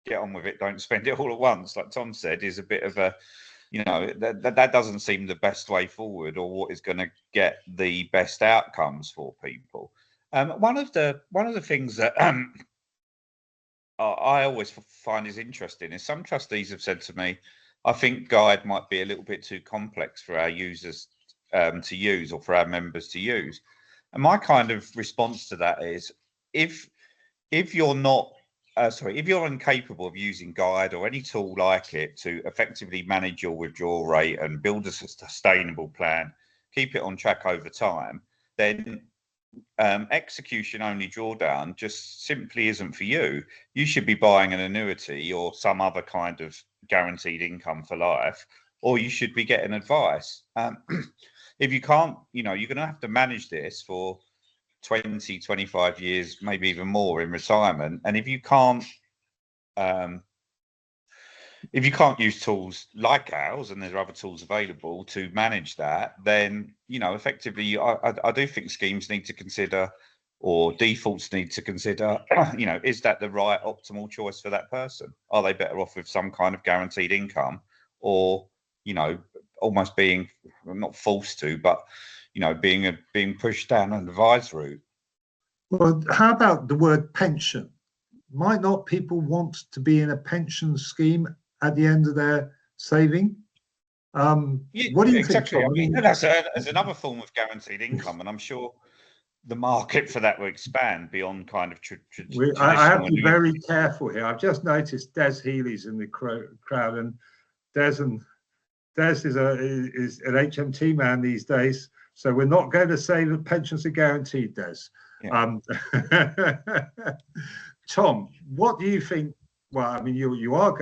get on with it, don't spend it all at once, like Tom said, is a bit of a that doesn't seem the best way forward or what is going to get the best outcomes for people. One of the things that I always find is interesting is some trustees have said to me, I think Guide might be a little bit too complex for our users to use or for our members to use. And my kind of response to that is if you're not if you're incapable of using Guide or any tool like it to effectively manage your withdrawal rate and build a sustainable plan, keep it on track over time, then execution only drawdown just simply isn't for you. You should be buying an annuity or some other kind of guaranteed income for life, or you should be getting advice. If you can't, you're going to have to manage this for 20, 25 years, maybe even more in retirement. And if you can't use tools like ours, and there's other tools available to manage that, then effectively, I do think schemes need to consider, or defaults need to consider, is that the right optimal choice for that person? Are they better off with some kind of guaranteed income, or almost being not forced to, but being pushed down an advised route? Well, how about the word pension? Might not people want to be in a pension scheme at the end of their saving? What do you think, Tom? I mean, that's another form of guaranteed income, and I'm sure the market for that will expand beyond kind of I have to be very careful here. I've just noticed Des Healy's in the crowd, and Des is an HMT man these days, so we're not going to say that pensions are guaranteed, Des. Yeah. Tom, what do you think? Well, I mean, you are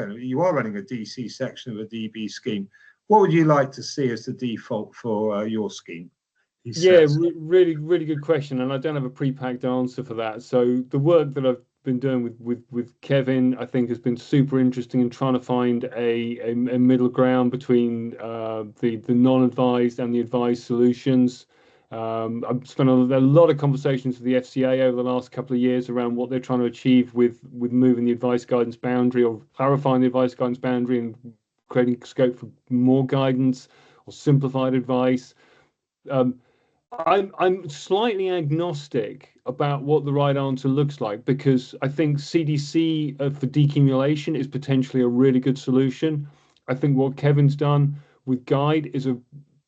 running a DC section of a DB scheme. What would you like to see as the default for your scheme? Really, really good question, and I don't have a pre-packed answer for that. So the work that I've been doing with Kevin, I think, has been super interesting in trying to find a middle ground between the non-advised and the advised solutions. I've spent a lot of conversations with the FCA over the last couple of years around what they're trying to achieve with moving the advice guidance boundary, or clarifying the advice guidance boundary and creating scope for more guidance or simplified advice. I'm slightly agnostic about what the right answer looks like, because I think CDC for decumulation is potentially a really good solution. I think what Kevin's done with Guide is a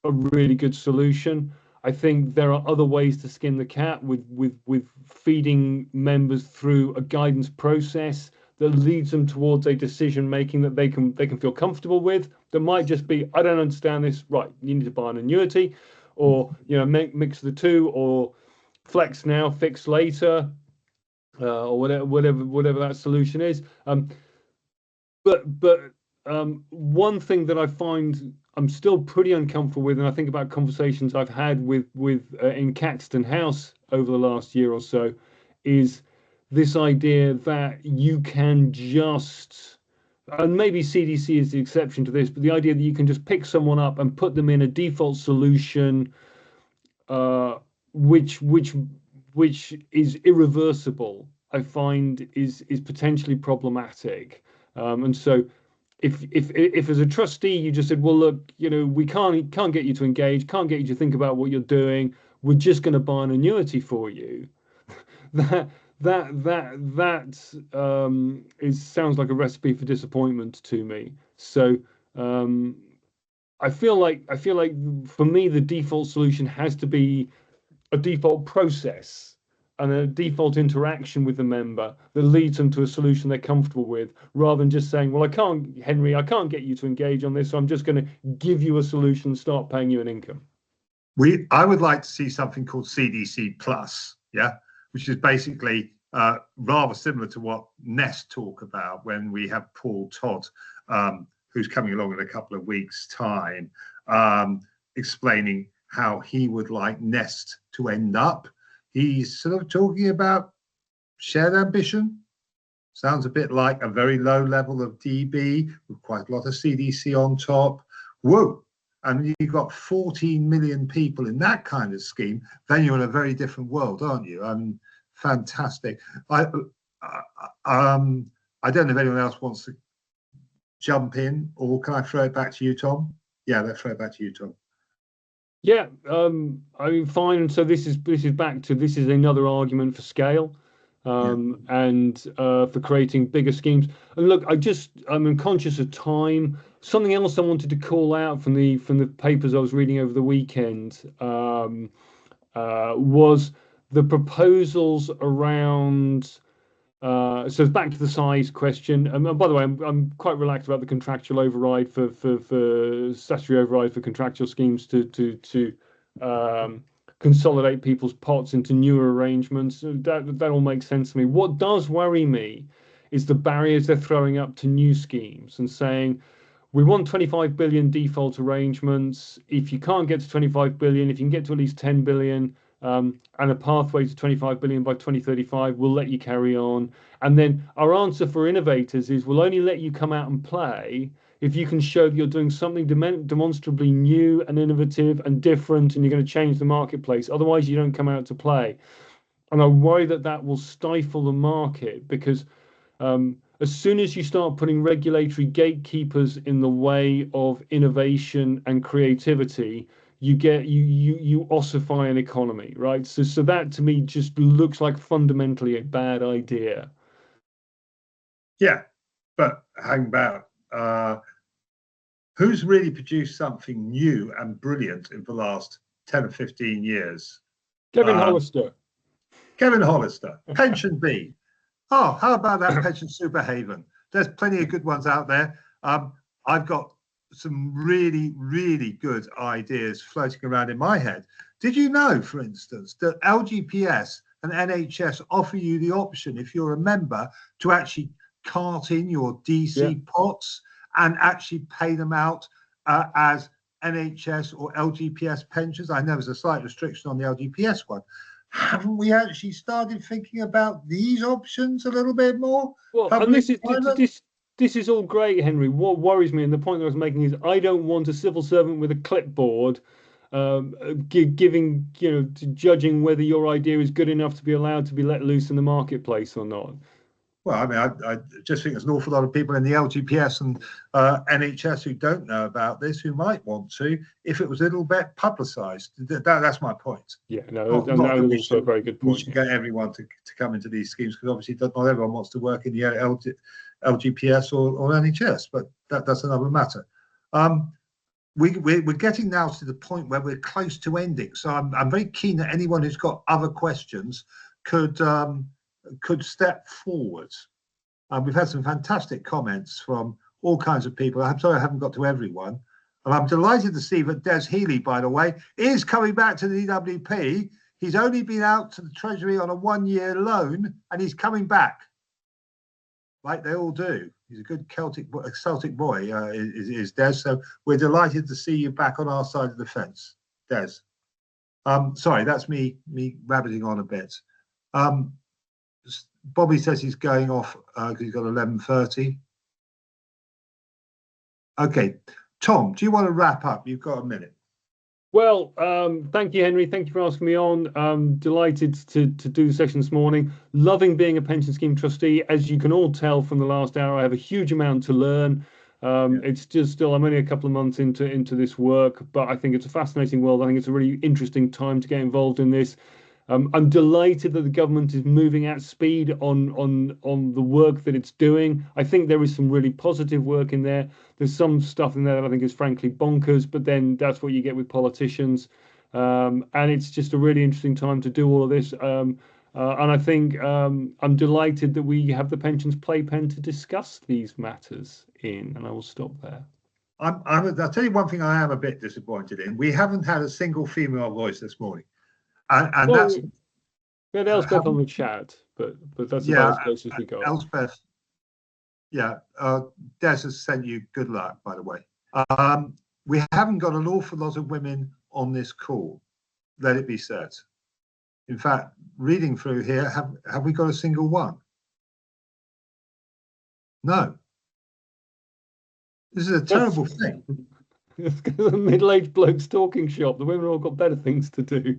really good solution. I think there are other ways to skin the cat with feeding members through a guidance process that leads them towards a decision making that they can feel comfortable with. That might just be, I don't understand this. Right, you need to buy an annuity, or mix the two, or flex now, fix later, or whatever that solution is. But one thing that I find I'm still pretty uncomfortable with, and I think about conversations I've had with in Caxton House over the last year or so, is this idea that you can just, and maybe CDC is the exception to this, but the idea that you can just pick someone up and put them in a default solution, which is irreversible, I find is potentially problematic. And so if as a trustee you just said, well, look, we can't get you to engage, can't get you to think about what you're doing, we're just going to buy an annuity for you, that sounds like a recipe for disappointment to me. So I feel like for me the default solution has to be a default process and a default interaction with the member that leads them to a solution they're comfortable with, rather than just saying, well, I can't get you to engage on this, so I'm just going to give you a solution and start paying you an income. I would like to see something called CDC Plus, which is basically rather similar to what Nest talk about when we have Paul Todd, who's coming along in a couple of weeks' time, explaining how he would like Nest to end up. He's sort of talking about shared ambition. Sounds a bit like a very low level of DB with quite a lot of CDC on top. Whoa! And you've got 14 million people in that kind of scheme, then you're in a very different world, aren't you? Fantastic. I don't know if anyone else wants to jump in, or can I throw it back to you, Tom? Yeah, let's throw it back to you, Tom. Yeah, I mean, fine. So this is back to, this is another argument for scale, and for creating bigger schemes. And look, I'm conscious of time. Something else I wanted to call out from the papers I was reading over the weekend was the proposals around. So it's back to the size question. And by the way, I'm quite relaxed about the contractual override for statutory override for contractual schemes to consolidate people's pots into newer arrangements. That all makes sense to me. What does worry me is the barriers they're throwing up to new schemes and saying, we want 25 billion default arrangements. If you can't get to 25 billion, if you can get to at least 10 billion, and a pathway to 25 billion by 2035, we'll let you carry on. And then our answer for innovators is we'll only let you come out and play if you can show that you're doing something demonstrably new and innovative and different, and you're going to change the marketplace. Otherwise, you don't come out to play. And I worry that that will stifle the market, because as soon as you start putting regulatory gatekeepers in the way of innovation and creativity, you ossify an economy, right? So that to me just looks like fundamentally a bad idea. Yeah, but hang about. Who's really produced something new and brilliant in the last 10 or 15 years? Kevin Hollister. Kevin Hollister, Pension B. Oh, how about that pension super haven? There's plenty of good ones out there. I've got some really, really good ideas floating around in my head. Did you know, for instance, that LGPS and NHS offer you the option, if you're a member, to actually cart in your DC pots and actually pay them out as NHS or LGPS pensions? I know there's a slight restriction on the LGPS one. Haven't we actually started thinking about these options a little bit more? Well, and this is all great, Henry. What worries me, and the point that I was making, is I don't want a civil servant with a clipboard judging whether your idea is good enough to be allowed to be let loose in the marketplace or not. Well, I mean, I just think there's an awful lot of people in the LGPS and NHS who don't know about this, who might want to, if it was a little bit publicised. That's my point. Yeah, no, that's also a very good point. We should get everyone to come into these schemes, because obviously not everyone wants to work in the LGPS or NHS, but that's another matter. We're getting now to the point where we're close to ending. So I'm very keen that anyone who's got other questions could step forward. We've had some fantastic comments from all kinds of people. I'm sorry I haven't got to everyone. And I'm delighted to see that Des Healy, by the way, is coming back to the DWP. He's only been out to the Treasury on a 1-year loan, and he's coming back, like they all do. He's a good Celtic boy, is Des. So we're delighted to see you back on our side of the fence, Des. Sorry, that's me rabbiting on a bit. Bobby says he's going off because he's got 11:30. Okay, Tom, do you want to wrap up? You've got a minute. Well, thank you, Henry. Thank you for asking me on. I'm delighted to do the session this morning. Loving being a pension scheme trustee. As you can all tell from the last hour, I have a huge amount to learn. It's just still, I'm only a couple of months into this work, but I think it's a fascinating world. I think it's a really interesting time to get involved in this. I'm delighted that the government is moving at speed on the work that it's doing. I think there is some really positive work in there. There's some stuff in there that I think is frankly bonkers, but then that's what you get with politicians. And it's just a really interesting time to do all of this. And I think I'm delighted that we have the pensions playpen to discuss these matters in, and I will stop there. I'll tell you one thing I am a bit disappointed in. We haven't had a single female voice this morning. And well, that's we had Elspeth on the chat, but that's about as close as we got. Elspeth, Des has sent you good luck, by the way. We haven't got an awful lot of women on this call, let it be said. In fact, reading through here, have we got a single one? No. This is a terrible thing. It's a middle-aged bloke's talking shop. The women have all got better things to do.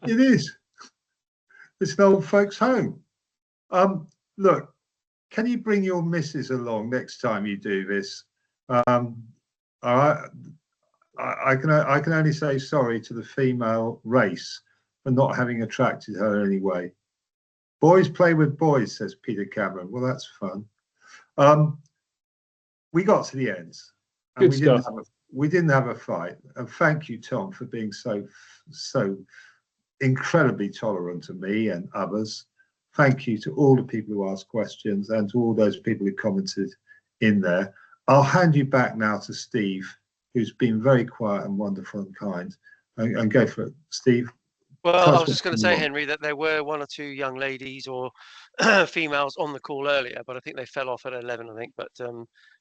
It is. It's an old folks' home. Look, can you bring your missus along next time you do this? I can only say sorry to the female race for not having attracted her anyway. Boys play with boys, says Peter Cameron. Well, that's fun. We got to the ends. Good stuff. We didn't have a fight, and thank you, Tom, for being so incredibly tolerant of me and others. Thank you to all the people who asked questions and to all those people who commented in there. I'll hand you back now to Steve, who's been very quiet and wonderful and kind, and go for it. Steve, Well, Tell I us was just what's going to going say, on. Henry, that there were one or two young ladies or females on the call earlier, but I think they fell off at 11, I think. But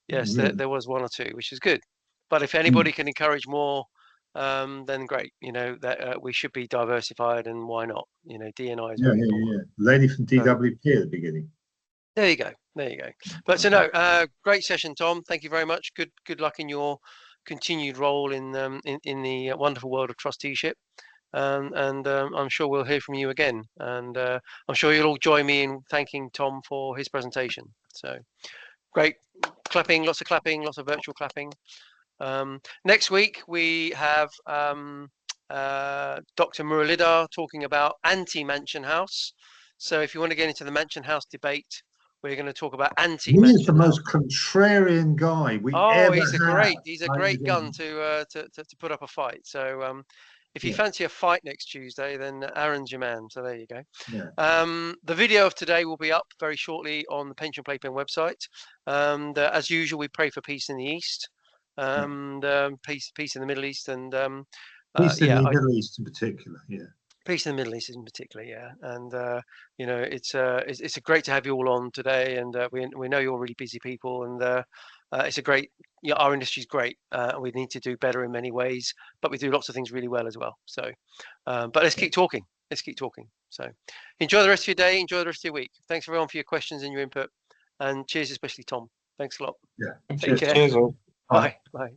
yes, Really? there was one or two, which is good. But if anybody can encourage more, then great. You know, that we should be diversified, and why not? You know, D&I is Yeah, very yeah, important. yeah. Lady from DWP at the beginning. There you go. There you go. But so no, great session, Tom. Thank you very much. Good luck in your continued role in the wonderful world of trusteeship. And I'm sure we'll hear from you again. And I'm sure you'll all join me in thanking Tom for his presentation. So great clapping, lots of virtual clapping. Next week we have Dr. Muralidhar talking about anti-Mansion House. So if you want to get into the Mansion House debate, we're going to talk about He is the anti-Mansion House. most contrarian guy we ever he's a had. great gun to put up a fight. So if you fancy a fight next Tuesday, then Aaron's your man. So there you go. Yeah. The video of today will be up very shortly on the Pension Playpen website. As usual, we pray for peace in the East, peace in the Middle East, and Peace in the Middle East in particular. Yeah. Peace in the Middle East in particular, yeah. And you know, it's great to have you all on today, and we know you're really busy people, and it's a great. Yeah, our industry's great. We need to do better in many ways, but we do lots of things really well as well. So, but let's keep talking. Let's keep talking. So, enjoy the rest of your day. Enjoy the rest of your week. Thanks everyone for your questions and your input, and cheers, especially Tom. Thanks a lot. Yeah. Take care. Cheers all. Bye. Bye.